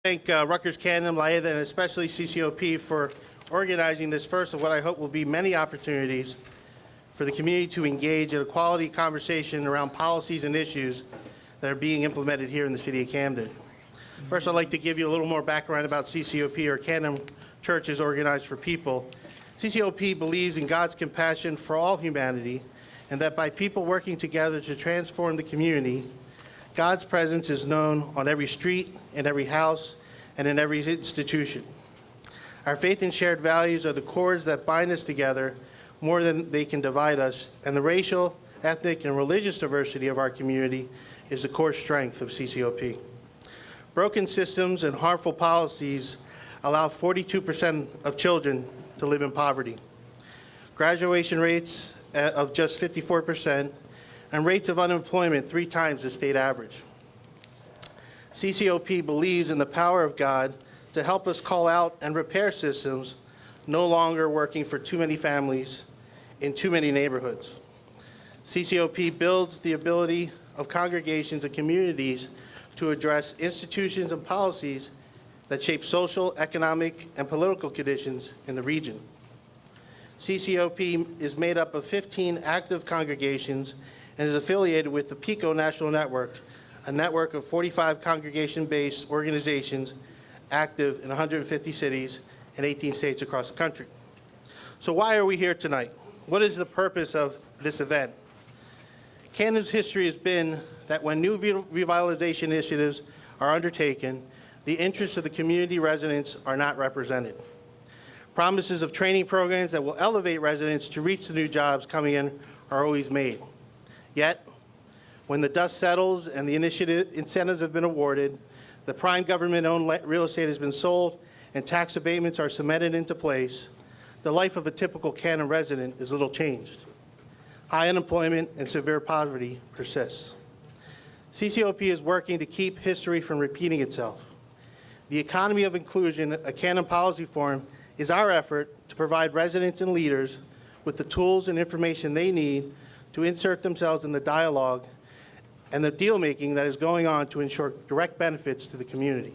Thank Rutgers-Camden and LAEDA, and especially CCOP for organizing this first of what I hope will be many opportunities for the community to engage in a quality conversation around policies and issues that are being implemented here in the city of Camden. First, I'd like to give you a little more background about CCOP, or Camden Churches Organized for People. CCOP believes in God's compassion for all humanity, and that by people working together to transform the community, God's presence is known on every street, in every house, and in every institution. Our faith and shared values are the cords that bind us together more than they can divide us, and the racial, ethnic, and religious diversity of our community is the core strength of CCOP. Broken systems and harmful policies allow 42% of children to live in poverty. Graduation rates of just 54%, and rates of unemployment 3 times the state average. CCOP believes in the power of God to help us call out and repair systems no longer working for too many families in too many neighborhoods. CCOP builds the ability of congregations and communities to address institutions and policies that shape social, economic, and political conditions in the region. CCOP is made up of 15 active congregations and is affiliated with the PICO National Network, a network of 45 congregation-based organizations active in 150 cities and 18 states across the country. So why are we here tonight? What is the purpose of this event? Camden's history has been that when new revitalization initiatives are undertaken, the interests of the community residents are not represented. Promises of training programs that will elevate residents to reach the new jobs coming in are always made. Yet, when the dust settles and the incentives have been awarded, the prime government-owned real estate has been sold, and tax abatements are cemented into place, the life of a typical Camden resident is little changed. High unemployment and severe poverty persists. CCOP is working to keep history from repeating itself. The economy of inclusion, a Camden policy forum, is our effort to provide residents and leaders with the tools and information they need to insert themselves in the dialogue and the deal-making that is going on to ensure direct benefits to the community.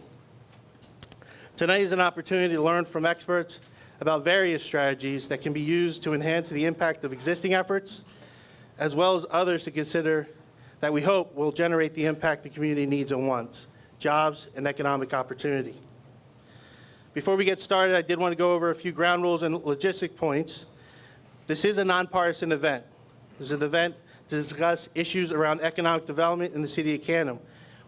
Tonight is an opportunity to learn from experts about various strategies that can be used to enhance the impact of existing efforts, as well as others to consider that we hope will generate the impact the community needs and wants, jobs and economic opportunity. Before we get started, I did want to go over a few ground rules and logistic points. This is a nonpartisan event. This is an event to discuss issues around economic development in the city of Camden.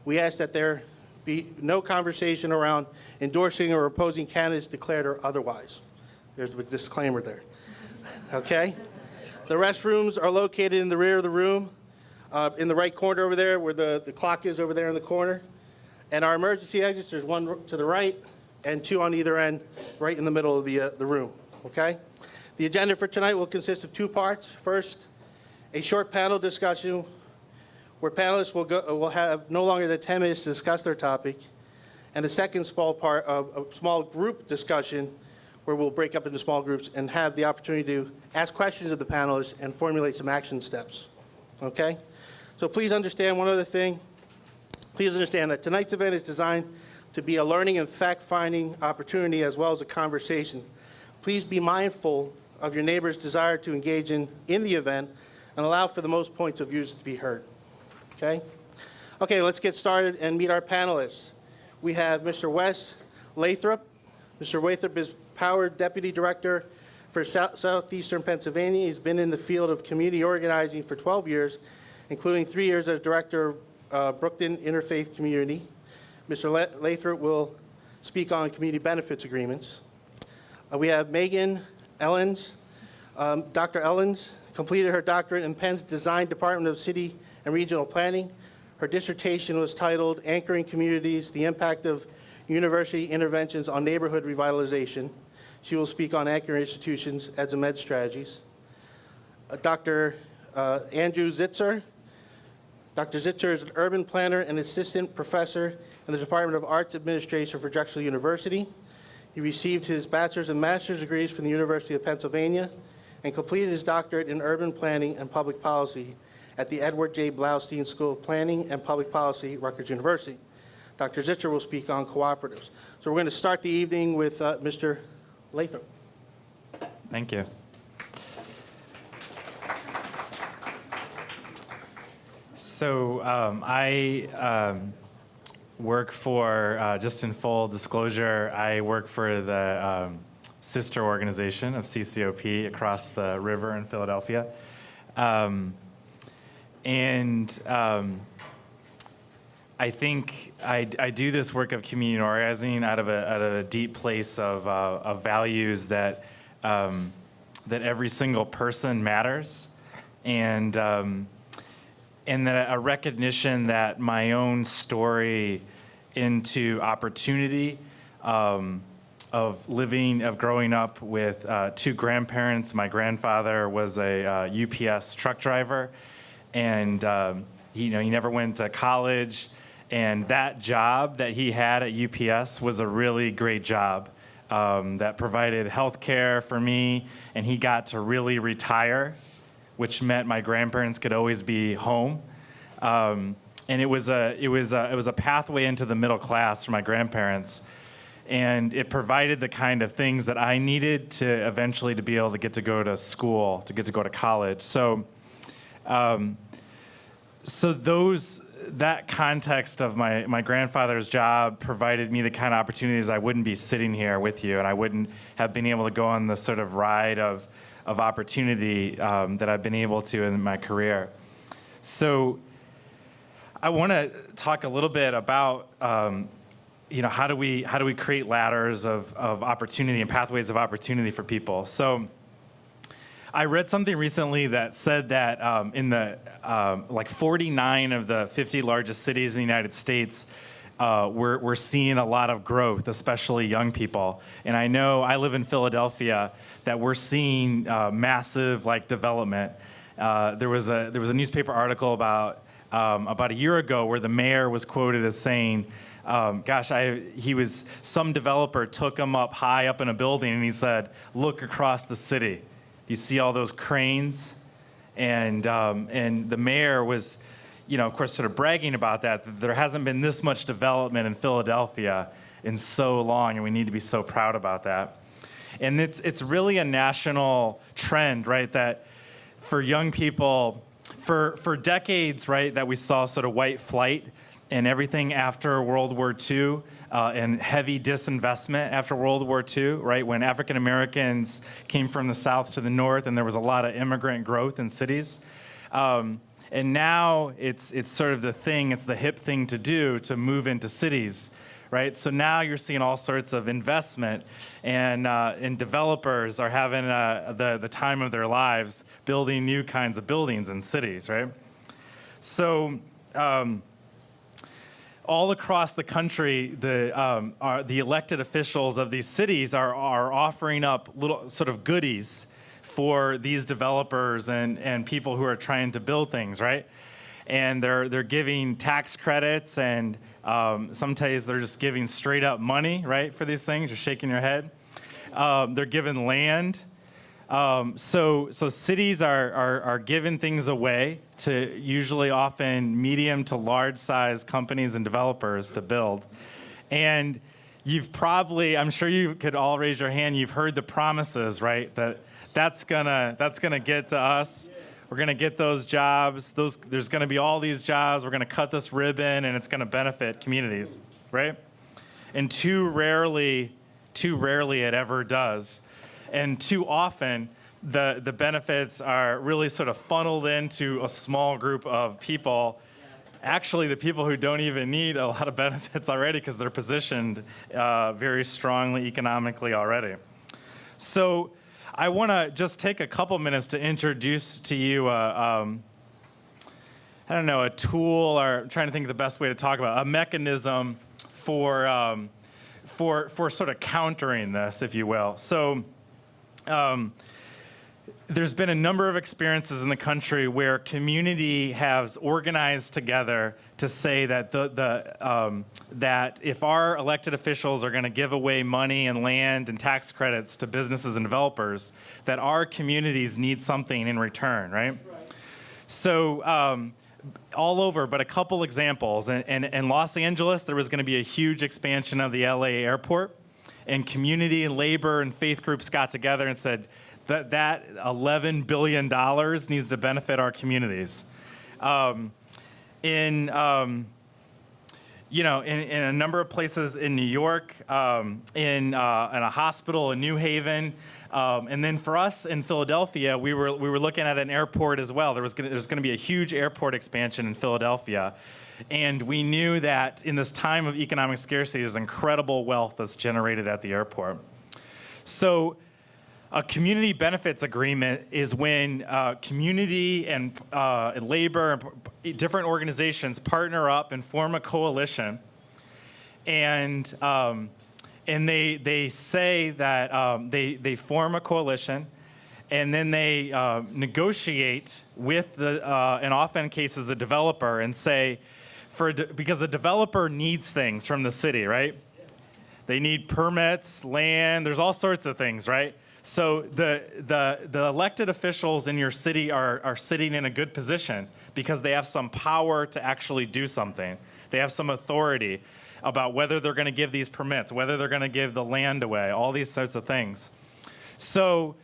We ask that there be no conversation around endorsing or opposing candidates declared or otherwise. There's a disclaimer there. Okay? The restrooms are located in the rear of the room, in the right corner over there where the clock is over there in the corner. And our emergency exits, there's one to the right and 2 on either end, right in the middle of the room. Okay? The agenda for tonight will consist of 2 parts. First, a short panel discussion where panelists will have no longer than 10 minutes to discuss their topic, and the second small part of a small group discussion where we'll break up into small groups and have the opportunity to ask questions of the panelists and formulate some action steps. Okay? So please understand one other thing. Please understand that tonight's event is designed to be a learning and fact-finding opportunity as well as a conversation. Please be mindful of your neighbor's desire to engage in the event and allow for the most points of views to be heard. Okay? Okay, let's get started and meet our panelists. We have Mr. Wes Lathrop. Mr. Lathrop is Power Deputy Director for Southeastern Pennsylvania. He's been in the field of community organizing for 12 years, including 3 years as Director of Brookton Interfaith Community. Mr. Lathrop will speak on community benefits agreements. We have Megan Ellens. Dr. Ellens completed her doctorate in Penn's Design Department of City and Regional Planning. Her dissertation was titled Anchoring Communities, the Impact of University Interventions on Neighborhood Revitalization. She will speak on anchoring institutions as a med strategies. Dr. Andrew Zitzer. Dr. Zitzer is an urban planner and assistant professor in the Department of Arts Administration for Drexel University. He received his bachelor's and master's degrees from the University of Pennsylvania and completed his doctorate in urban planning and public policy at the Edward J. Blaustein School of Planning and Public Policy, Rutgers University. Dr. Zitzer will speak on cooperatives. So we're going to start the evening with Mr. Latham. Thank you. So I work for, just in full disclosure, I work for the sister organization of CCOP across the river in Philadelphia. I think I do this work of community organizing out of a deep place of values that every single person matters, and that a recognition that my own story into opportunity of growing up with two grandparents. My grandfather was a UPS truck driver, and he never went to college. And that job that he had at UPS was a really great job that provided health care for me, and he got to really retire, which meant my grandparents could always be home. And it was a pathway into the middle class for my grandparents, and it provided the kind of things that I needed to eventually to be able to get to go to school, to get to go to college. So that context of my grandfather's job provided me the kind of opportunities I wouldn't be sitting here with you, and I wouldn't have been able to go on the sort of ride of opportunity that I've been able to in my career. So I want to talk a little bit about how do we create ladders of opportunity and pathways of opportunity for people. So I read something recently that said that in the 49 of the 50 largest cities in the United States, we're seeing a lot of growth, especially young people. And I know I live in Philadelphia that we're seeing massive development. There was a newspaper article about a year ago where the mayor was quoted as saying, some developer took him up high up in a building and he said, "Look across the city. You see all those cranes?" And the mayor was, of course, sort of bragging about that there hasn't been this much development in Philadelphia in so long, and we need to be so proud about that. And it's really a national trend, right? That for young people, for decades, right, that we saw sort of white flight and everything after World War II. And heavy disinvestment after World War II, right, when African Americans came from the South to the North and there was a lot of immigrant growth in cities. And now it's sort of it's the hip thing to do to move into cities, right? So now you're seeing all sorts of investment, and developers are having the time of their lives building new kinds of buildings in cities, right? So all across the country, the elected officials of these cities are offering up little sort of goodies for these developers and people who are trying to build things, right? And they're giving tax credits, and sometimes they're just giving straight up money, right, for these things. You're shaking your head. They're giving land. So cities are giving things away to usually often medium to large size companies and developers to build. And I'm sure you could all raise your hand, you've heard the promises, right? That's gonna get to us. We're gonna get those jobs. There's gonna be all these jobs. We're gonna cut this ribbon, and it's gonna benefit communities, right? And too rarely it ever does. And too often, the benefits are really sort of funneled into a small group of people. Actually, the people who don't even need a lot of benefits already because they're positioned very strongly economically already. So I want to just take a couple minutes to introduce to you a tool, or I'm trying to think of the best way to talk about it, a mechanism for sort of countering this, if you will. So there's been a number of experiences in the country where community has organized together to say that that if our elected officials are going to give away money and land and tax credits to businesses and developers, that our communities need something in return, right? So all over, but a couple examples. In Los Angeles, there was going to be a huge expansion of the LA airport, and community and labor and faith groups got together and said that $11 billion needs to benefit our communities. In a number of places in New York, in a hospital in New Haven, and then for us in Philadelphia, we were looking at an airport as well. There's going to be a huge airport expansion in Philadelphia, and we knew that in this time of economic scarcity, there's incredible wealth that's generated at the airport. So a community benefits agreement is when community and labor and different organizations partner up and form a coalition, and they say that they form a coalition, and then they negotiate with in often cases a developer and say, because the developer needs things from the city, right? They need permits, land, there's all sorts of things, right? So the elected officials in your city are sitting in a good position because they have some power to actually do something. They have some authority about whether they're going to give these permits, whether they're going to give the land away, all these sorts of things. So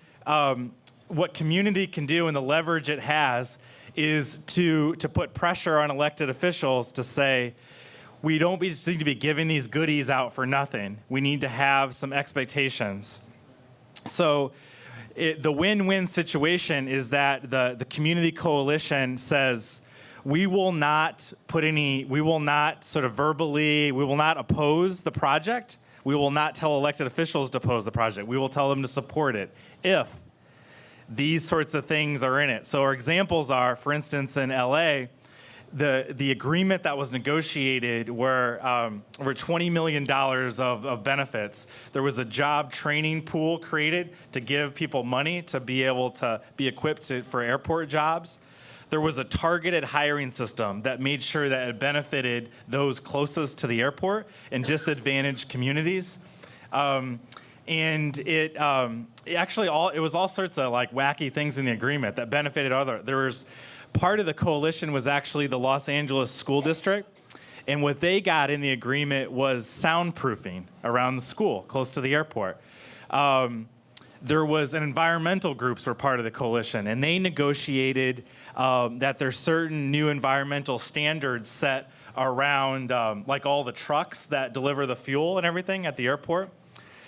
what community can do and the leverage it has is to put pressure on elected officials to say, we don't just need to be giving these goodies out for nothing. We need to have some expectations. So the win-win situation is that the community coalition says, we will not sort of verbally, we will not oppose the project. We will not tell elected officials to oppose the project. We will tell them to support it if these sorts of things are in it. So our examples are, for instance, in LA, the agreement that was negotiated were over $20 million of benefits. There was a job training pool created to give people money to be able to be equipped for airport jobs. There was a targeted hiring system that made sure that it benefited those closest to the airport and disadvantaged communities. And it was all sorts of like wacky things in the agreement that benefited there was part of the coalition was actually the Los Angeles School District, and what they got in the agreement was soundproofing around the school close to the airport. There was environmental groups were part of the coalition, and they negotiated that there's certain new environmental standards set around like all the trucks that deliver the fuel and everything at the airport.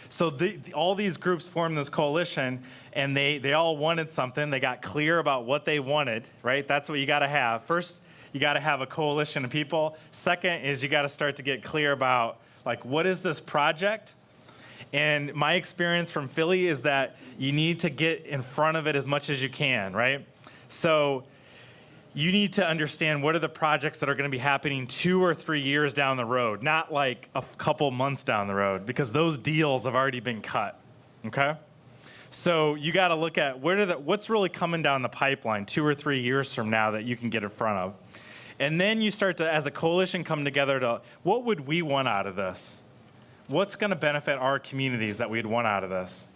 So all these groups formed this coalition, and they all wanted something. They got clear about what they wanted, right? That's what you got to have. First, you got to have a coalition of people. Second is you got to start to get clear about, like, what is this project? And my experience from Philly is that you need to get in front of it as much as you can, right? So you need to understand what are the projects that are going to be happening 2 or 3 years down the road, not like a couple months down the road, because those deals have already been cut, okay? So you got to look at what's really coming down the pipeline 2 or 3 years from now that you can get in front of. And then you start to, as a coalition, come together to, what would we want out of this? What's going to benefit our communities that we'd want out of this,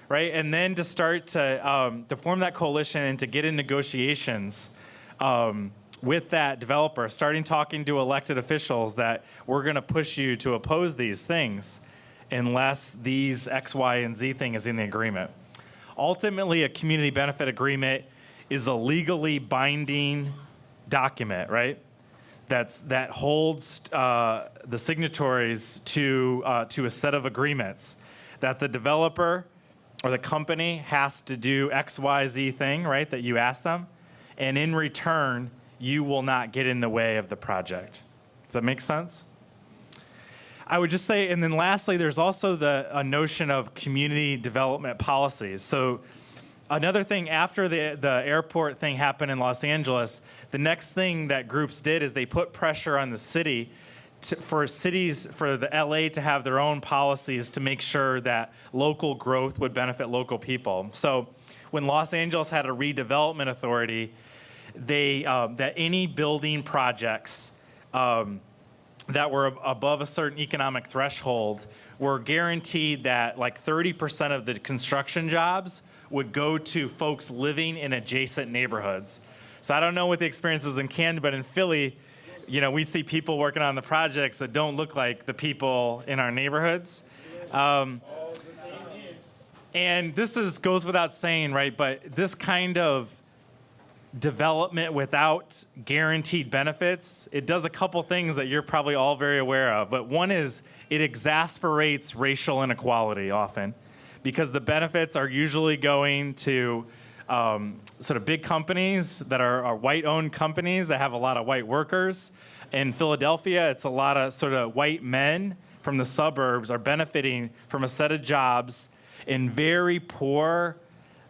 right? And then to start to form that coalition and to get in negotiations with that developer, starting talking to elected officials that we're going to push you to oppose these things unless these X, Y, and Z thing is in the agreement. Ultimately, a community benefit agreement is a legally binding document, right? That holds the signatories to a set of agreements that the developer or the company has to do X, Y, Z thing, right, that you ask them, and in return, you will not get in the way of the project. Does that make sense? I would just say, and then lastly, there's also a notion of community development policies. So another thing after the airport thing happened in Los Angeles, the next thing that groups did is they put pressure on the city for the LA to have their own policies to make sure that local growth would benefit local people. So when Los Angeles had a redevelopment authority, that any building projects that were above a certain economic threshold were guaranteed that like 30% of the construction jobs would go to folks living in adjacent neighborhoods. So I don't know what the experience is in Camden, but in Philly, we see people working on the projects that don't look like the people in our neighborhoods. And this goes without saying, right? But this kind of development without guaranteed benefits, it does a couple things that you're probably all very aware of. But one is it exasperates racial inequality often, because the benefits are usually going to sort of big companies that are white-owned companies that have a lot of white workers. In Philadelphia, it's a lot of sort of white men from the suburbs are benefiting from a set of jobs in very poor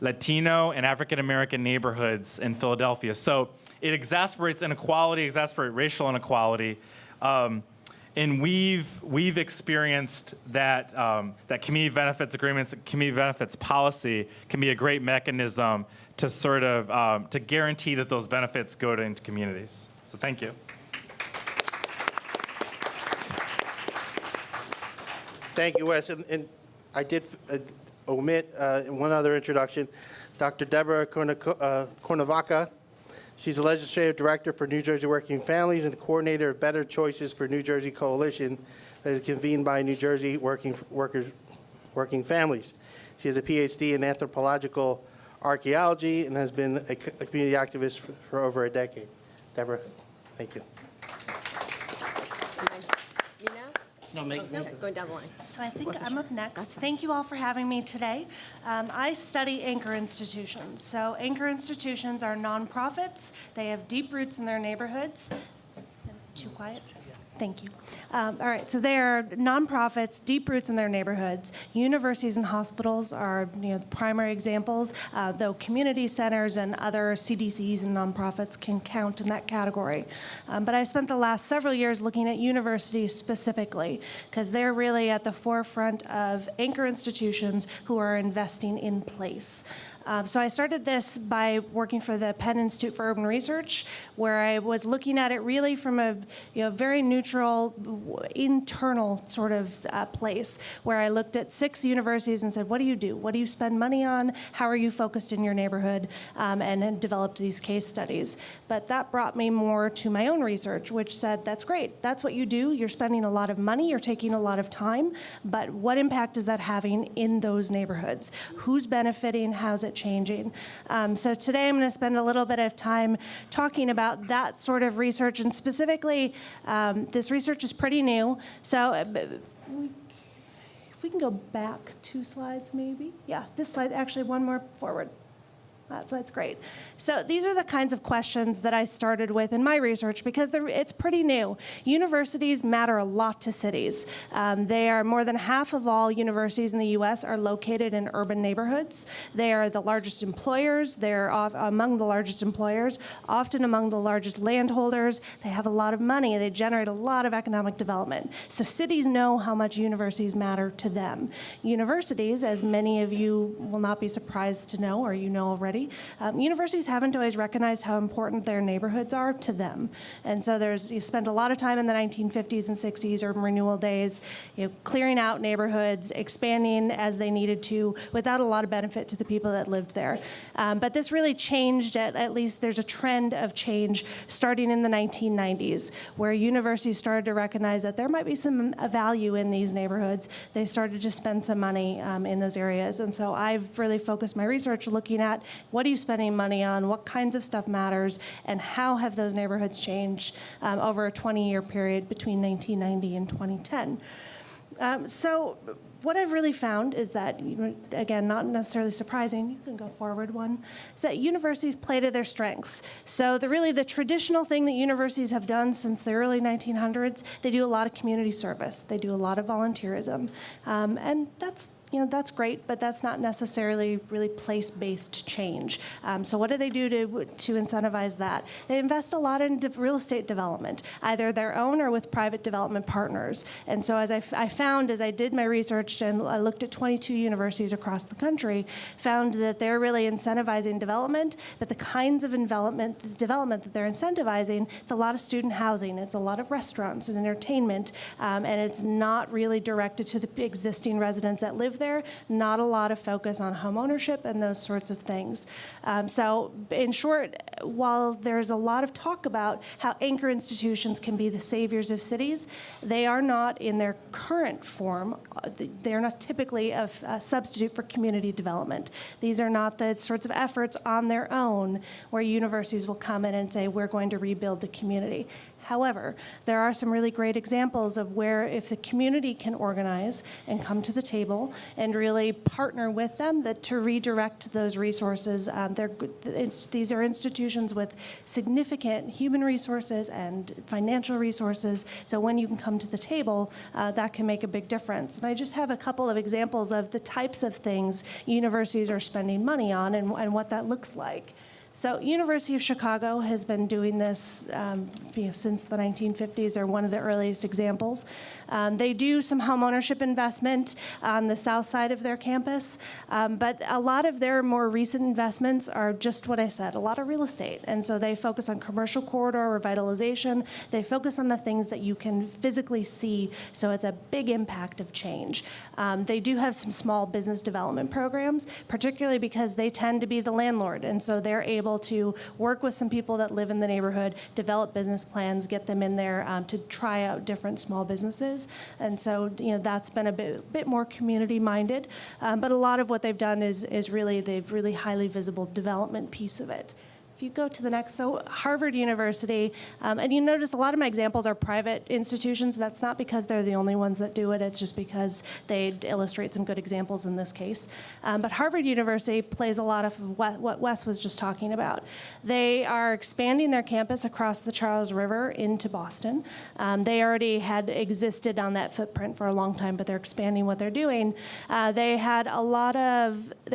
Latino and African-American neighborhoods in Philadelphia. So it exasperates inequality, exasperates racial inequality. And we've experienced that that community benefits agreements, community benefits policy can be a great mechanism to sort of to guarantee that those benefits go into communities. So thank you. Thank you, Wes. And I did omit one other introduction. Dr. Deborah Kornavaca. She's the Legislative Director for New Jersey Working Families and the Coordinator of Better Choices for New Jersey Coalition that is convened by New Jersey Working Families. She has a PhD in anthropological archaeology and has been a community activist for over a decade. Deborah, thank you. Me now? No, Going down the line. So I think I'm up next. Thank you all for having me today. I study anchor institutions. So anchor institutions are nonprofits. They have deep roots in their neighborhoods. Too quiet? Thank you. All right, so they are nonprofits, deep roots in their neighborhoods. Universities and hospitals are, the primary examples, though community centers and other CDCs and nonprofits can count in that category. But I spent the last several years looking at universities specifically, because they're really at the forefront of anchor institutions who are investing in place. So I started this by working for the Penn Institute for Urban Research, where I was looking at it really from a very neutral, internal sort of place, where I looked at 6 universities and said, what do you do? What do you spend money on? How are you focused in your neighborhood? And developed these case studies. But that brought me more to my own research, which said, that's great. That's what you do. You're spending a lot of money. You're taking a lot of time. But what impact is that having in those neighborhoods? Who's benefiting? How's it changing? So today I'm going to spend a little bit of time talking about that sort of research, and specifically, this research is pretty new. So if we can go back 2 slides, maybe. Yeah, this slide, actually one more forward. That slide's great. So these are the kinds of questions that I started with in my research because it's pretty new. Universities matter a lot to cities. They are more than half of all universities in the U.S. are located in urban neighborhoods. They are the largest employers. They're among the largest employers, often among the largest landholders. They have a lot of money. They generate a lot of economic development. So cities know how much universities matter to them. Universities, as many of you will not be surprised to know, or you know already, universities haven't always recognized how important their neighborhoods are to them. And so you spent a lot of time in the 1950s and 60s, urban renewal days, clearing out neighborhoods, expanding as they needed to, without a lot of benefit to the people that lived there. But this really changed, at least there's a trend of change starting in the 1990s, where universities started to recognize that there might be some value in these neighborhoods. They started to spend some money in those areas. And so I've really focused my research looking at what are you spending money on, what kinds of stuff matters, and how have those neighborhoods changed over a 20-year period between 1990 and 2010. So what I've really found is that, again, not necessarily surprising, you can go forward one, is that universities play to their strengths. So the traditional thing that universities have done since the early 1900s, they do a lot of community service. They do a lot of volunteerism. And that's great, but that's not necessarily really place-based change. So what do they do to incentivize that? They invest a lot in real estate development, either their own or with private development partners. And so as I found, as I did my research, researched and I looked at 22 universities across the country, found that they're really incentivizing development, that the kinds of development that they're incentivizing, it's a lot of student housing, it's a lot of restaurants and entertainment, and it's not really directed to the existing residents that live there, not a lot of focus on home ownership and those sorts of things. So in short, while there's a lot of talk about how anchor institutions can be the saviors of cities, they are not in their current form. They're not typically a substitute for community development. These are not the sorts of efforts on their own where universities will come in and say, we're going to rebuild the community. However, there are some really great examples of where if the community can organize and come to the table and really partner with them to redirect those resources. These are institutions with significant human resources and financial resources. So when you can come to the table, that can make a big difference. And I just have a couple of examples of the types of things universities are spending money on and what that looks like. So University of Chicago has been doing this since the 1950s. They're one of the earliest examples. They do some home ownership investment on the south side of their campus, but a lot of their more recent investments are just what I said, a lot of real estate. And so they focus on commercial corridor revitalization. They focus on the things that you can physically see, so it's a big impact of change. They do have some small business development programs, particularly because they tend to be the landlord, and so they're able to work with some people that live in the neighborhood, develop business plans, get them in there to try out different small businesses. And so, that's been a bit more community-minded. But a lot of what they've done is really highly visible development piece of it. If you go to the next, so Harvard University, and you notice a lot of my examples are private institutions. That's not because they're the only ones that do it. It's just because they illustrate some good examples in this case. But Harvard University plays a lot of what Wes was just talking about. They are expanding their campus across the Charles River into Boston. They already had existed on that footprint for a long time, but they're expanding what they're doing. There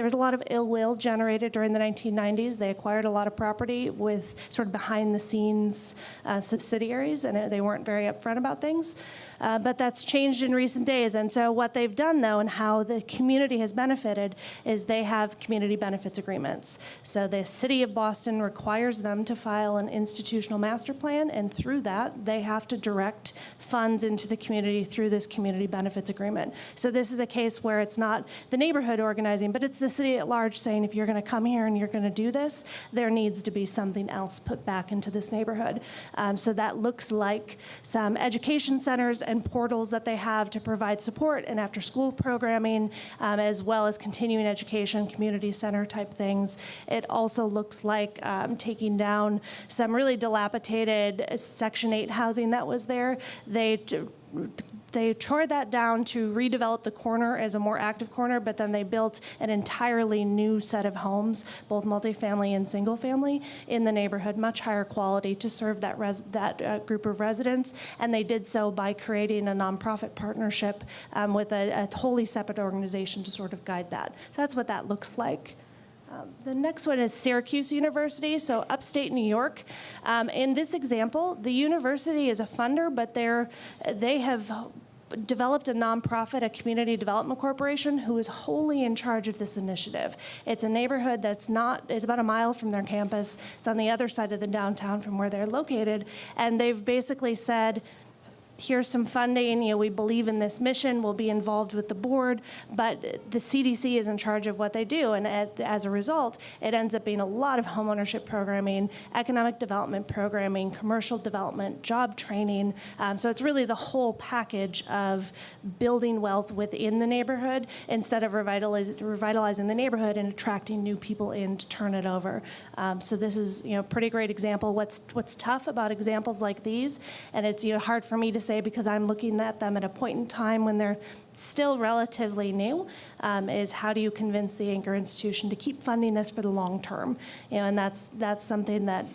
was a lot of ill will generated during the 1990s. They acquired a lot of property with sort of behind-the-scenes subsidiaries, and they weren't very upfront about things. But that's changed in recent days. And so what they've done, though, and how the community has benefited is they have community benefits agreements. So the city of Boston requires them to file an institutional master plan, and through that, they have to direct funds into the community through this community benefits agreement. So this is a case where it's not the neighborhood organizing, but it's the city at large saying, if you're going to come here and you're going to do this, there needs to be something else put back into this neighborhood. So that looks like some education centers and portals that they have to provide support and after-school programming, as well as continuing education, community center type things. It also looks like taking down some really dilapidated Section 8 housing that was there. They tore that down to redevelop the corner as a more active corner, but then they built an entirely new set of homes, both multifamily and single family, in the neighborhood, much higher quality to serve that group of residents. And they did so by creating a nonprofit partnership with a wholly separate organization to sort of guide that. So that's what that looks like. The next one is Syracuse University, so upstate New York. In this example, the university is a funder, but they have developed a nonprofit, a community development corporation, who is wholly in charge of this initiative. It's a neighborhood it's about a mile from their campus. It's on the other side of the downtown from where they're located. And they've basically said, here's some funding, we believe in this mission, we'll be involved with the board, but the CDC is in charge of what they do, and as a result, it ends up being a lot of homeownership programming, economic development programming, commercial development, job training, so it's really the whole package of building wealth within the neighborhood instead of revitalizing the neighborhood and attracting new people in to turn it over. So this is a pretty great example. What's tough about examples like these, and it's hard for me to say because I'm looking at them at a point in time when they're still relatively new, is how do you convince the anchor institution to keep funding this for the long term? And that's something that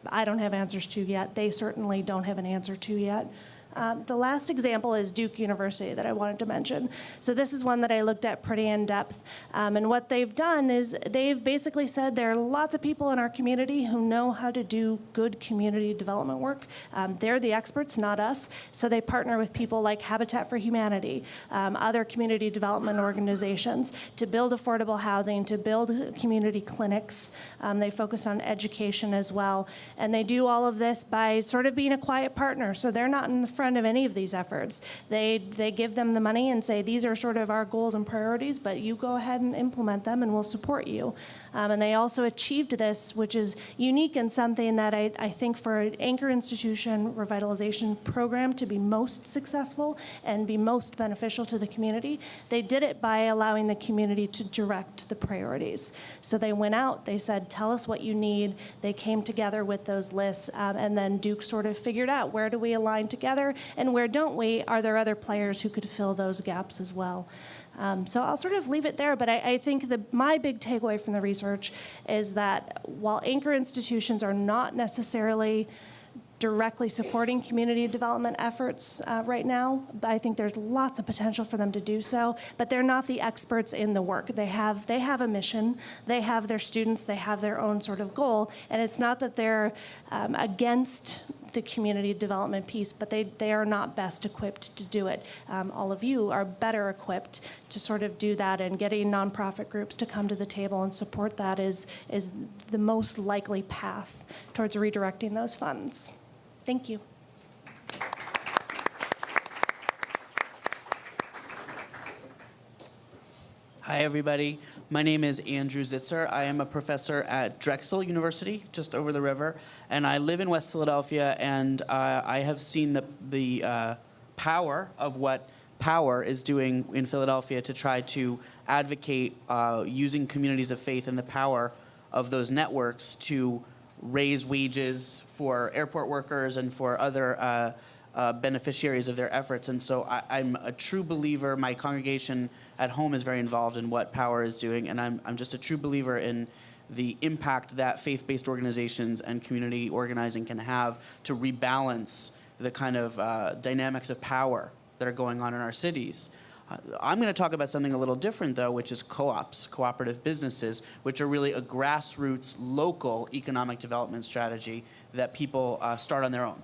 I don't have answers to yet. They certainly don't have an answer to yet. The last example is Duke University that I wanted to mention. So this is one that I looked at pretty in depth. And what they've done is they've basically said there are lots of people in our community who know how to do good community development work. They're the experts, not us. So they partner with people like Habitat for Humanity, other community development organizations to build affordable housing, to build community clinics. They focus on education as well. And they do all of this by sort of being a quiet partner. So they're not in the front of any of these efforts. They give them the money and say, these are sort of our goals and priorities, but you go ahead and implement them and we'll support you. And they also achieved this, which is unique and something that I think for an anchor institution revitalization program to be most successful and be most beneficial to the community, they did it by allowing the community to direct the priorities. So they went out, they said, tell us what you need. They came together with those lists, and then Duke sort of figured out where do we align together and where don't we? Are there other players who could fill those gaps as well? So I'll sort of leave it there, but I think my big takeaway from the research is that while anchor institutions are not necessarily directly supporting community development efforts right now, but I think there's lots of potential for them to do so, but they're not the experts in the work. They have a mission, they have their students, they have their own sort of goal, and it's not that they're against the community development piece, but they are not best equipped to do it. All of you are better equipped to sort of do that, and getting nonprofit groups to come to the table and support that is the most likely path towards redirecting those funds. Thank you. Hi, everybody. My name is Andrew Zitzer. I am a professor at Drexel University, just over the river, and I live in West Philadelphia, and I have seen the power of what Power is doing in Philadelphia to try to advocate using communities of faith and the power of those networks to raise wages for airport workers and for other beneficiaries of their efforts. And so I'm a true believer. My congregation at home is very involved in what Power is doing, and I'm just a true believer in the impact that faith-based organizations and community organizing can have to rebalance the kind of dynamics of power that are going on in our cities. I'm going to talk about something a little different, though, which is co-ops, cooperative businesses, which are really a grassroots, local economic development strategy that people start on their own.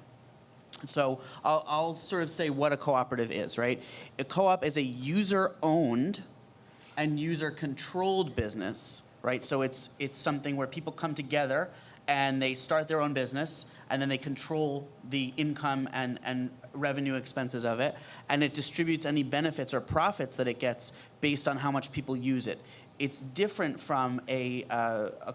So I'll sort of say what a cooperative is, right? A co-op is a user-owned and user-controlled business, right? So it's something where people come together and they start their own business, and then they control the income and revenue expenses of it, and it distributes any benefits or profits that it gets based on how much people use it. It's different from a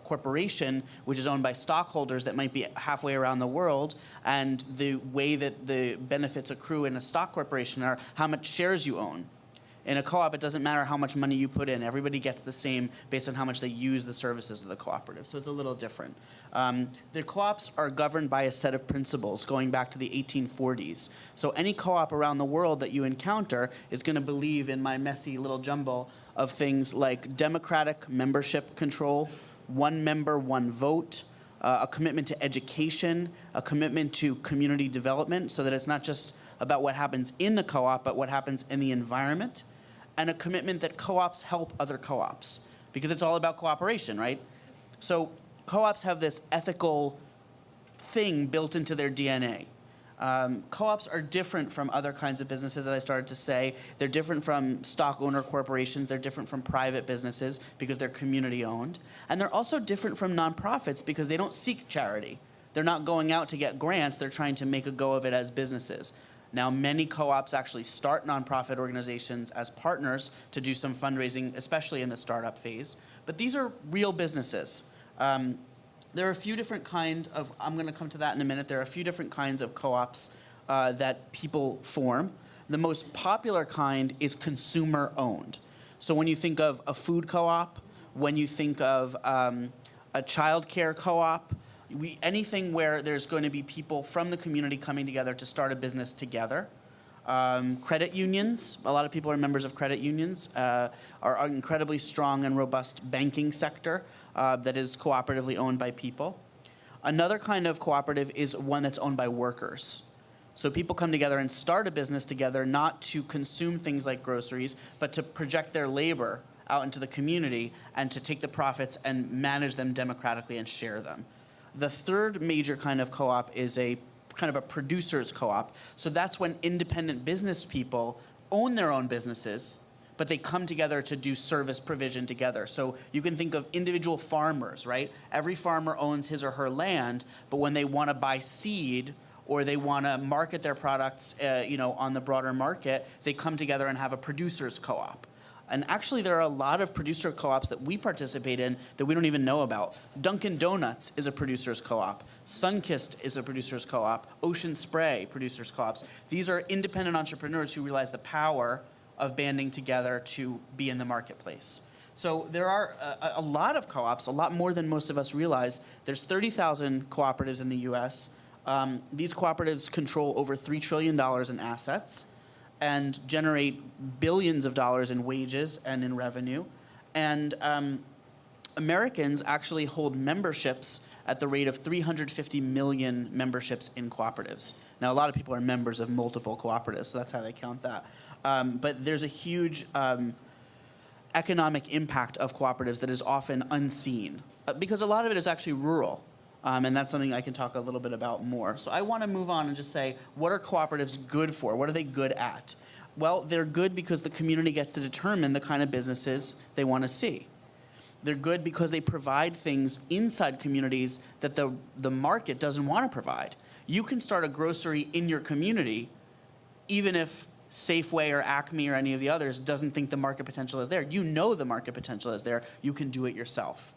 corporation, which is owned by stockholders that might be halfway around the world, and the way that the benefits accrue in a stock corporation are how much shares you own. In a co-op, it doesn't matter how much money you put in. Everybody gets the same based on how much they use the services of the cooperative. So it's a little different. The co-ops are governed by a set of principles going back to the 1840s. So any co-op around the world that you encounter is going to believe in my messy little jumble of things like democratic membership control, one member, one vote, a commitment to education, a commitment to community development so that it's not just about what happens in the co-op, but what happens in the environment, and a commitment that co-ops help other co-ops, because it's all about cooperation, right? So co-ops have this ethical thing built into their DNA. Co-ops are different from other kinds of businesses, as I started to say. They're different from stock owner corporations. They're different from private businesses because they're community owned. And they're also different from nonprofits because they don't seek charity. They're not going out to get grants. They're trying to make a go of it as businesses. Now, many co-ops actually start nonprofit organizations as partners to do some fundraising, especially in the startup phase. But these are real businesses. There are a few different kinds of, I'm going to come to that in a minute, there are a few different kinds of co-ops that people form. The most popular kind is consumer-owned. So when you think of a food co-op, when you think of a child care co-op, anything where there's going to be people from the community coming together to start a business together. Credit unions, a lot of people are members of credit unions, are an incredibly strong and robust banking sector that is cooperatively owned by people. Another kind of cooperative is one that's owned by workers. So people come together and start a business together, not to consume things like groceries, but to project their labor out into the community and to take the profits and manage them democratically and share them. The third major kind of co-op is a kind of a producer's co-op. So that's when independent business people own their own businesses, but they come together to do service provision together. So you can think of individual farmers, right? Every farmer owns his or her land, but when they want to buy seed or they want to market their products, on the broader market, they come together and have a producer's co-op. And actually, there are a lot of producer co-ops that we participate in that we don't even know about. Dunkin' Donuts is a producer's co-op. Sunkist is a producer's co-op. Ocean Spray, producers co-ops. These are independent entrepreneurs who realize the power of banding together to be in the marketplace. So there are a lot of co-ops, a lot more than most of us realize. There's 30,000 cooperatives in the US. These cooperatives control over $3 trillion in assets and generate billions of dollars in wages and in revenue. And Americans actually hold memberships at the rate of 350 million memberships in cooperatives. Now, a lot of people are members of multiple cooperatives, so that's how they count that. But there's a huge economic impact of cooperatives that is often unseen, because a lot of it is actually rural. And that's something I can talk a little bit about more. So I want to move on and just say, what are cooperatives good for? What are they good at? Well, they're good because the community gets to determine the kind of businesses they want to see. They're good because they provide things inside communities that the market doesn't want to provide. You can start a grocery in your community, even if Safeway or Acme or any of the others doesn't think the market potential is there. You know the market potential is there. You can do it yourself.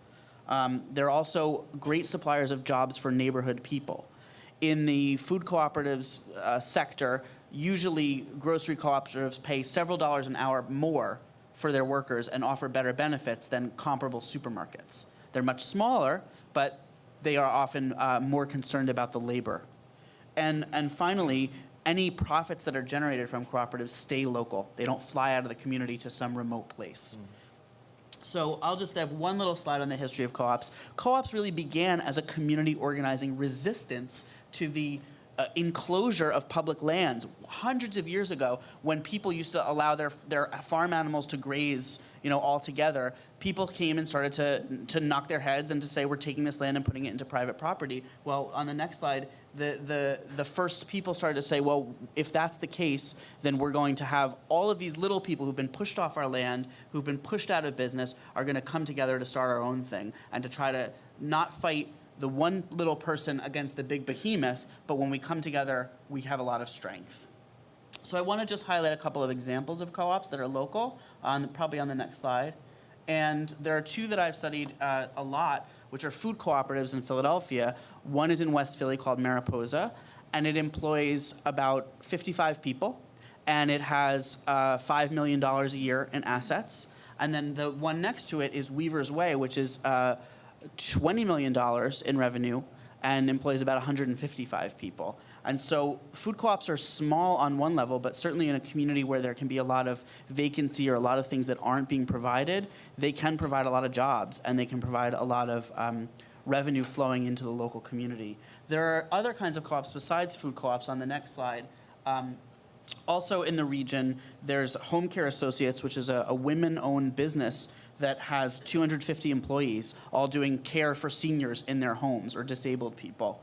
They're also great suppliers of jobs for neighborhood people. In the food cooperatives sector, usually grocery cooperatives pay several dollars an hour more for their workers and offer better benefits than comparable supermarkets. They're much smaller, but they are often more concerned about the labor. And finally, any profits that are generated from cooperatives stay local. They don't fly out of the community to some remote place. So I'll just have one little slide on the history of co-ops. Co-ops really began as a community organizing resistance to the enclosure of public lands hundreds of years ago, when people used to allow their farm animals to graze, all together. People came and started to knock their heads and to say, we're taking this land and putting it into private property. Well, on the next slide, the first people started to say, well, if that's the case, then we're going to have all of these little people who've been pushed off our land, who've been pushed out of business, are going to come together to start our own thing and to try to not fight the one little person against the big behemoth, but when we come together, we have a lot of strength. So I want to just highlight a couple of examples of co-ops that are local, probably on the next slide. And there are two that I've studied a lot, which are food cooperatives in Philadelphia. One is in West Philly called Mariposa, and it employs about 55 people, and it has $5 million a year in assets. And then the one next to it is Weaver's Way, which is $20 million in revenue and employs about 155 people. And so food co-ops are small on one level, but certainly in a community where there can be a lot of vacancy or a lot of things that aren't being provided, they can provide a lot of jobs and they can provide a lot of revenue flowing into the local community. There are other kinds of co-ops besides food co-ops on the next slide. Also in the region, there's Home Care Associates, which is a women-owned business that has 250 employees, all doing care for seniors in their homes or disabled people.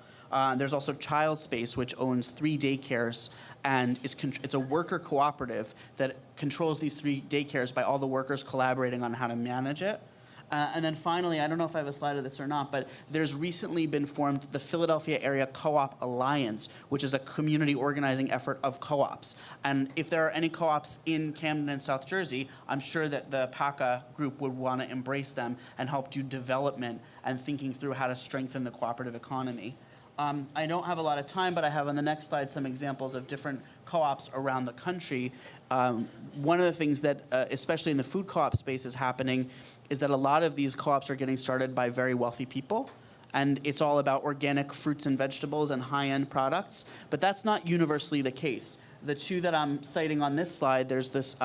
There's also Child Space, which owns 3 daycares, and it's a worker cooperative that controls these 3 daycares by all the workers collaborating on how to manage it. And then finally, I don't know if I have a slide of this or not, but there's recently been formed the Philadelphia Area Co-op Alliance, which is a community organizing effort of co-ops. And if there are any co-ops in Camden and South Jersey, I'm sure that the PACA group would want to embrace them and help do development and thinking through how to strengthen the cooperative economy. I don't have a lot of time, but I have on the next slide some examples of different co-ops around the country. One of the things that, especially in the food co-op space, is happening is that a lot of these co-ops are getting started by very wealthy people, and it's all about organic fruits and vegetables and high-end products, but that's not universally the case. The two that I'm citing on this slide, there's this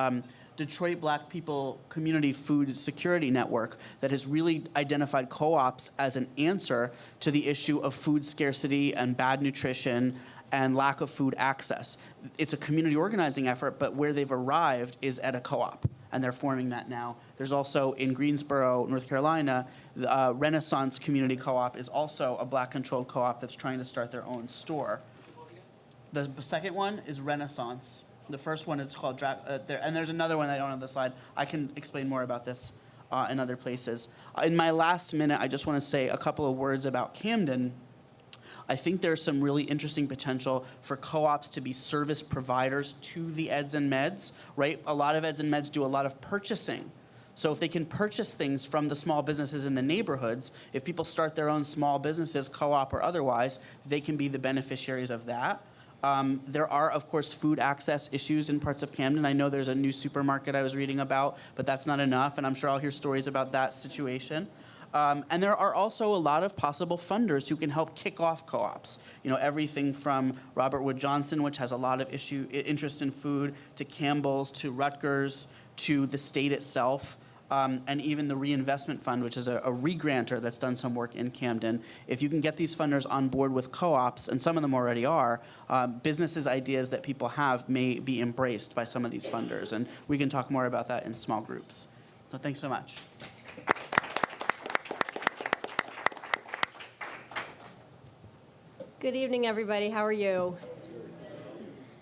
Detroit Black People Community Food Security Network that has really identified co-ops as an answer to the issue of food scarcity and bad nutrition and lack of food access. It's a community organizing effort, but where they've arrived is at a co-op, and they're forming that now. There's also in Greensboro, North Carolina, the Renaissance Community Co-op is also a Black-controlled co-op that's trying to start their own store. The second one is Renaissance. The first one is called, and there's another one I don't have the slide. I can explain more about this in other places. In my last minute, I just want to say a couple of words about Camden. I think there's some really interesting potential for co-ops to be service providers to the eds and meds, right? A lot of eds and meds do a lot of purchasing. So if they can purchase things from the small businesses in the neighborhoods, if people start their own small businesses, co-op or otherwise, they can be the beneficiaries of that. There are, of course, food access issues in parts of Camden. I know there's a new supermarket I was reading about, but that's not enough, and I'm sure I'll hear stories about that situation. And there are also a lot of possible funders who can help kick off co-ops. You know, everything from Robert Wood Johnson, which has a lot of interest in food, to Campbell's, to Rutgers, to the state itself. And even the Reinvestment Fund, which is a re-grantor that's done some work in Camden. If you can get these funders on board with co-ops, and some of them already are, businesses' ideas that people have may be embraced by some of these funders. And we can talk more about that in small groups. So thanks so much. Good evening, everybody. How are you?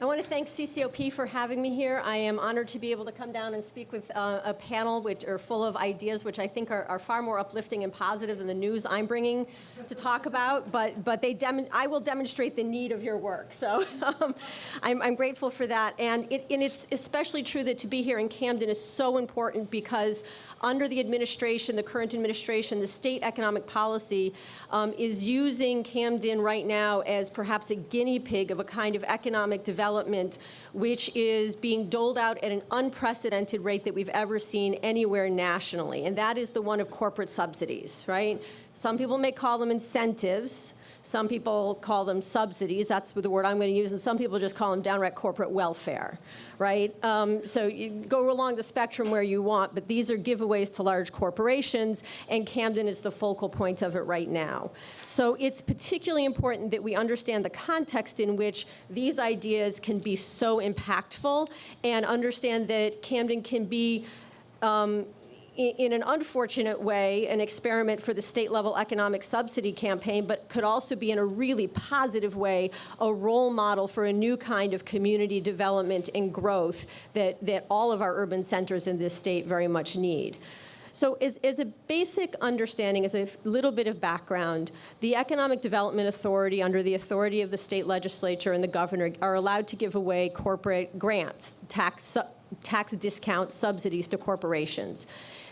I want to thank CCOP for having me here. I am honored to be able to come down and speak with a panel which are full of ideas which I think are far more uplifting and positive than the news I'm bringing to talk about. But I will demonstrate the need of your work. So I'm grateful for that. And it's especially true that to be here in Camden is so important because under the administration, the current administration, the state economic policy is using Camden right now as perhaps a guinea pig of a kind of economic development which is being doled out at an unprecedented rate that we've ever seen anywhere nationally. And that is the one of corporate subsidies, right? Some people may call them incentives. Some people call them subsidies. That's the word I'm going to use. And some people just call them downright corporate welfare, right? So you go along the spectrum where you want, but these are giveaways to large corporations, and Camden is the focal point of it right now. So it's particularly important that we understand the context in which these ideas can be so impactful and understand that Camden can be in an unfortunate way, an experiment for the state-level economic subsidy campaign, but could also be in a really positive way, a role model for a new kind of community development and growth that all of our urban centers in this state very much need. So as a basic understanding, as a little bit of background, the Economic Development Authority, under the authority of the state legislature and the governor, are allowed to give away corporate grants, tax discount subsidies to corporations.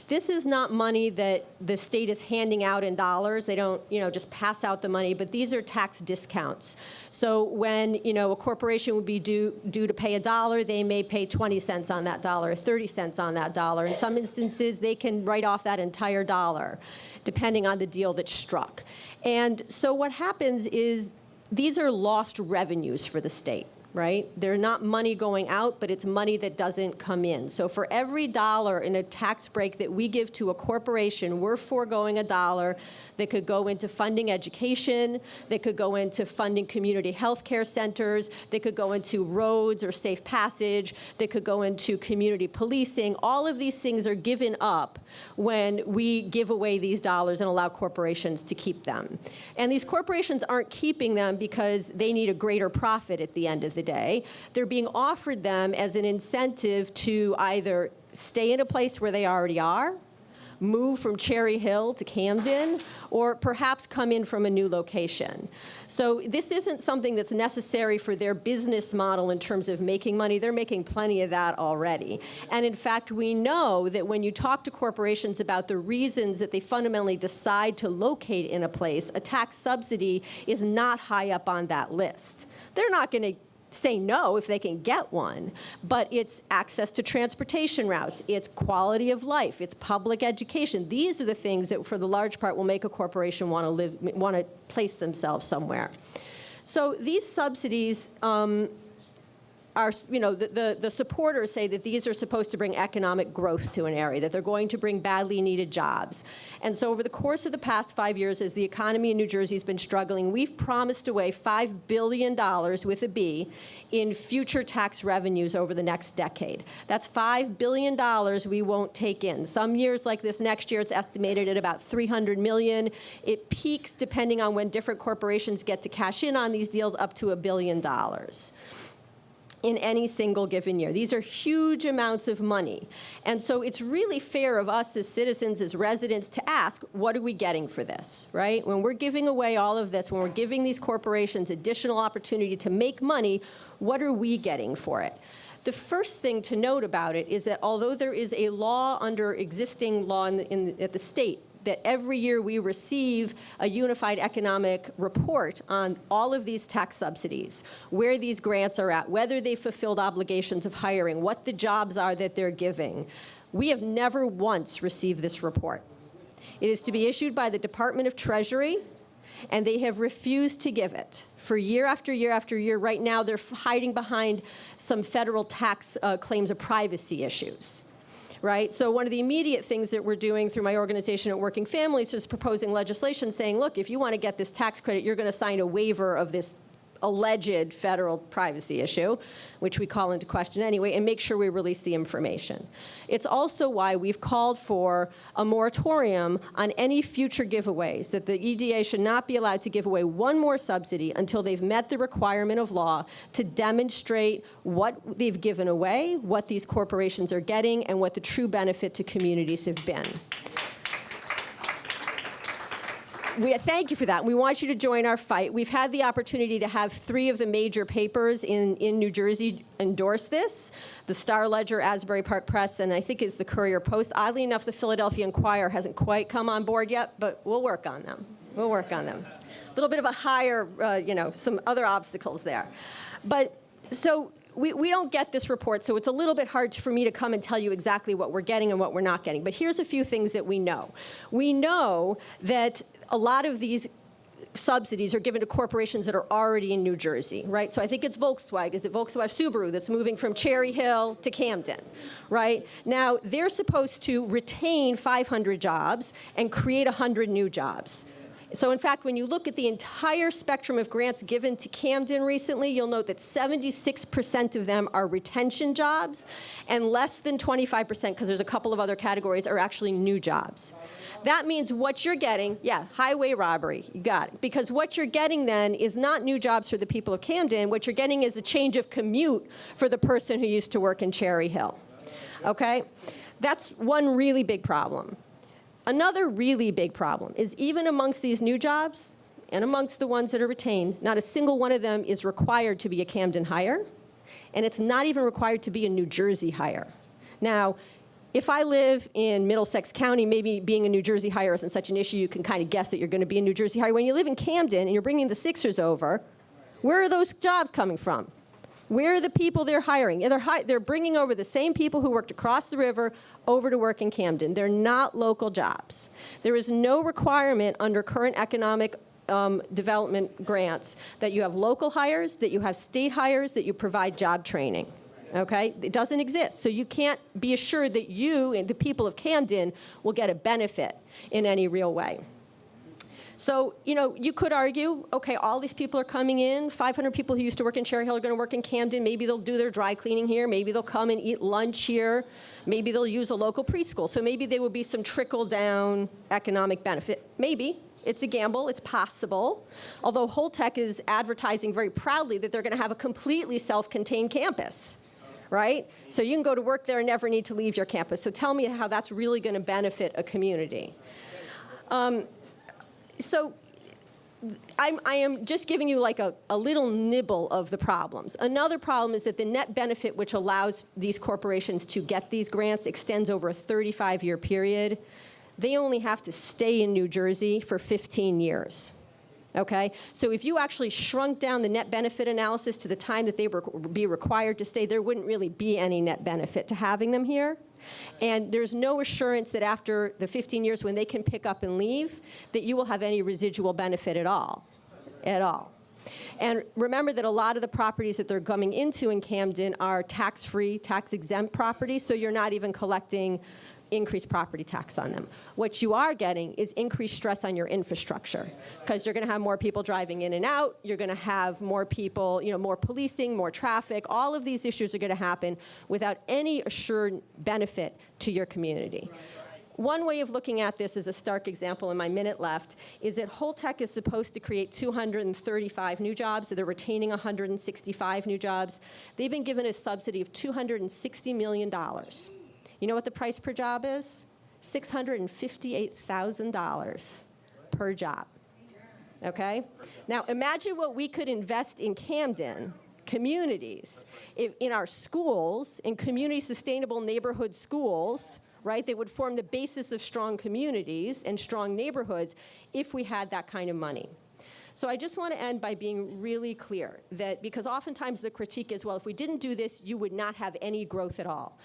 This is not money that the state is handing out in dollars. They don't, just pass out the money, but these are tax discounts. So when, a corporation would be due to pay $1, they may pay 20 cents on that dollar, 30 cents on that dollar. In some instances, they can write off that entire dollar, depending on the deal that's struck. And so what happens is these are lost revenues for the state. Right? They're not money going out, but it's money that doesn't come in. So for every dollar in a tax break that we give to a corporation, we're foregoing $1 that could go into funding education, that could go into funding community health care centers, that could go into roads or safe passage, that could go into community policing. All of these things are given up when we give away these dollars and allow corporations to keep them. And these corporations aren't keeping them because they need a greater profit at the end of the day. They're being offered them as an incentive to either stay in a place where they already are, move from Cherry Hill to Camden, or perhaps come in from a new location. So this isn't something that's necessary for their business model in terms of making money. They're making plenty of that already. And in fact, we know that when you talk to corporations about the reasons that they fundamentally decide to locate in a place, a tax subsidy is not high up on that list. They're not going to say no if they can get one, but it's access to transportation routes, it's quality of life, it's public education. These are the things that, for the large part, will make a corporation want to place themselves somewhere. So these subsidies our, the supporters say that these are supposed to bring economic growth to an area, that they're going to bring badly needed jobs. And so over the course of the past 5 years, as the economy in New Jersey has been struggling, we've promised away $5 billion with a B in future tax revenues over the next decade. That's $5 billion we won't take in. Some years like this next year, it's estimated at about $300 million. It peaks depending on when different corporations get to cash in on these deals up to $1 billion. In any single given year. These are huge amounts of money. And so it's really fair of us as citizens, as residents, to ask, what are we getting for this, right? When we're giving away all of this, when we're giving these corporations additional opportunity to make money, what are we getting for it? The first thing to note about it is that although there is a law under existing law at the state that every year we receive a unified economic report on all of these tax subsidies, where these grants are at, whether they fulfilled obligations of hiring, what the jobs are that they're giving. We have never once received this report. It is to be issued by the Department of Treasury, and they have refused to give it. For year after year after year, right now they're hiding behind some federal tax claims of privacy issues. Right? So one of the immediate things that we're doing through my organization at Working Families is proposing legislation saying, look, if you want to get this tax credit, you're going to sign a waiver of this alleged federal privacy issue, which we call into question anyway, and make sure we release the information. It's also why we've called for a moratorium on any future giveaways, that the EDA should not be allowed to give away one more subsidy until they've met the requirement of law to demonstrate what they've given away, what these corporations are getting, and what the true benefit to communities have been. Thank you for that. We want you to join our fight. We've had the opportunity to have 3 of the major papers in New Jersey endorse this, the Star-Ledger, Asbury Park Press, and I think it's the Courier Post. Oddly enough, the Philadelphia Inquirer hasn't quite come on board yet, but we'll work on them. We'll work on them. A little bit of a higher, some other obstacles there. But so we don't get this report, so it's a little bit hard for me to come and tell you exactly what we're getting and what we're not getting. But here's a few things that we know. We know that a lot of these subsidies are given to corporations that are already in New Jersey, right? So I think it's Volkswagen. Is it Volkswagen Subaru that's moving from Cherry Hill to Camden, right? Now, they're supposed to retain 500 jobs and create 100 new jobs. So in fact, when you look at the entire spectrum of grants given to Camden recently, you'll note that 76% of them are retention jobs, and less than 25%, because there's a couple of other categories, are actually new jobs. That means what you're getting, highway robbery, you got it. Because what you're getting then is not new jobs for the people of Camden. What you're getting is a change of commute for the person who used to work in Cherry Hill. Okay? That's one really big problem. Another really big problem is even amongst these new jobs and amongst the ones that are retained, not a single one of them is required to be a Camden hire, and it's not even required to be a New Jersey hire. Now, if I live in Middlesex County, maybe being a New Jersey hire isn't such an issue. You can kind of guess that you're going to be a New Jersey hire. When you live in Camden and you're bringing the Sixers over, where are those jobs coming from? Where are the people they're hiring? They're bringing over the same people who worked across the river over to work in Camden. They're not local jobs. There is no requirement under current economic development grants that you have local hires, that you have state hires, that you provide job training. Okay? It doesn't exist. So you can't be assured that you and the people of Camden will get a benefit in any real way. So, you could argue, okay, all these people are coming in. 500 people who used to work in Cherry Hill are going to work in Camden. Maybe they'll do their dry cleaning here. Maybe they'll come and eat lunch here. Maybe they'll use a local preschool. So maybe there will be some trickle-down economic benefit. Maybe. It's a gamble. It's possible. Although Holtec is advertising very proudly that they're going to have a completely self-contained campus. Right? So you can go to work there and never need to leave your campus. So tell me how that's really going to benefit a community. So I am just giving you like a little nibble of the problems. Another problem is that the net benefit which allows these corporations to get these grants extends over a 35-year period. They only have to stay in New Jersey for 15 years. Okay? So if you actually shrunk down the net benefit analysis to the time that they would be required to stay, there wouldn't really be any net benefit to having them here. And there's no assurance that after the 15 years when they can pick up and leave, that you will have any residual benefit at all. And remember that a lot of the properties that they're coming into in Camden are tax-free, tax-exempt properties, so you're not even collecting increased property tax on them. What you are getting is increased stress on your infrastructure, because you're going to have more people driving in and out, you're going to have more people, more policing, more traffic. All of these issues are going to happen without any assured benefit to your community. One way of looking at this, as a stark example in my minute left, is that Holtec is supposed to create 235 new jobs, so they're retaining 165 new jobs. They've been given a subsidy of $260 million. You know what the price per job is? $658,000 per job. Okay? Now imagine what we could invest in Camden, communities, in our schools, in community sustainable neighborhood schools, right? They would form the basis of strong communities and strong neighborhoods if we had that kind of money. So I just want to end by being really clear that, because oftentimes the critique is, well, if we didn't do this, you would not have any growth at all.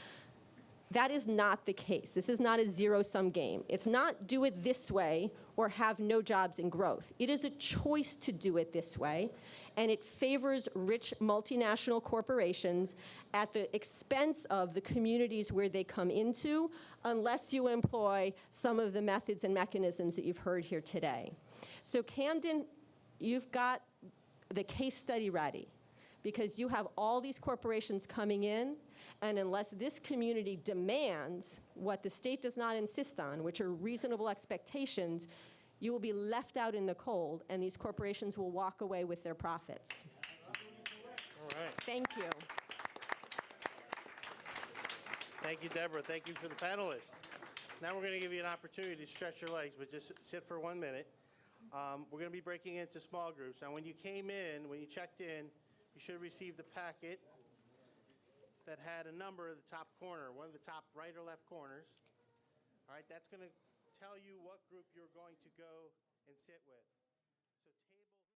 That is not the case. This is not a zero-sum game. It's not do it this way or have no jobs and growth. It is a choice to do it this way, and it favors rich multinational corporations at the expense of the communities where they come into, unless you employ some of the methods and mechanisms that you've heard here today. So Camden, you've got the case study ready, because you have all these corporations coming in, and unless this community demands what the state does not insist on, which are reasonable expectations, you will be left out in the cold, and these corporations will walk away with their profits. All right. Thank you. Thank you, Deborah. Thank you for the panelists. Now we're going to give you an opportunity to stretch your legs, but just sit for 1 minute. We're going to be breaking into small groups. Now, when you came in, when you checked in, you should have received a packet that had a number at the top corner, one of the top right or left corners. All right, that's going to tell you what group you're going to go and sit with.